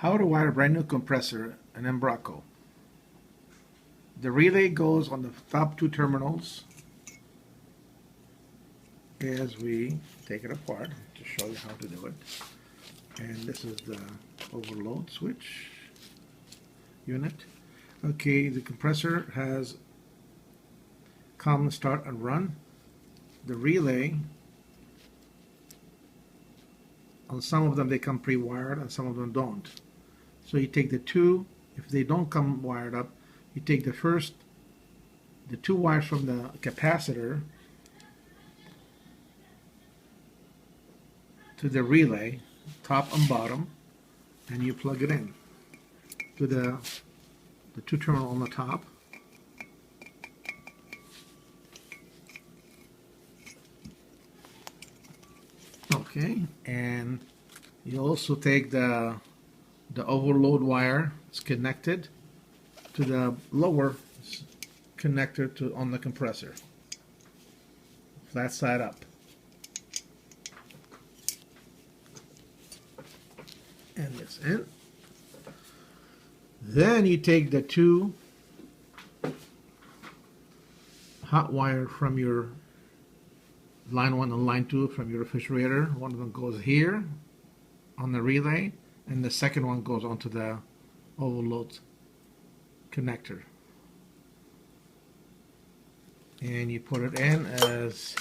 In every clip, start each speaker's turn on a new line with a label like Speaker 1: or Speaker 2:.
Speaker 1: How to wire a brand new compressor, an Embraco. The relay goes on the top two terminals as we take it apart to show you how to do it. And this is the overload switch unit. Okay, the compressor has common start and run. The relay, on some of them they come pre-wired and some of them don't. So you take the two, if they don't come wired up, you take the two wires from the capacitor to the relay, top and bottom, and you plug it in to the two terminal on the top. Okay, and you also take the overload wire. It's connected to the lower connector on the compressor, flat side up, and this in. Then you take the two hot wire from your line 1 and line 2 from your refrigerator. One of them goes here on the relay, and the second one goes onto the overload connector. And you put it in as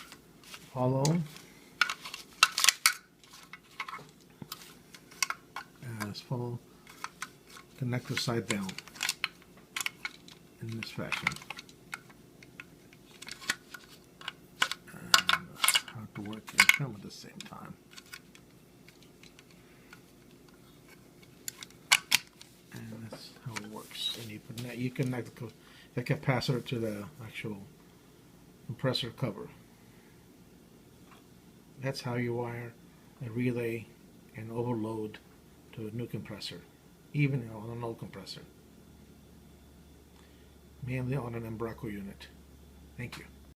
Speaker 1: hollow, as full connector side down in this fashion. And how to work and film at the same time. And that's how it works. And you connect the capacitor to the actual compressor cover. That's how you wire a relay and overload to a new compressor, even on an old compressor, mainly on an Embraco unit. Thank you.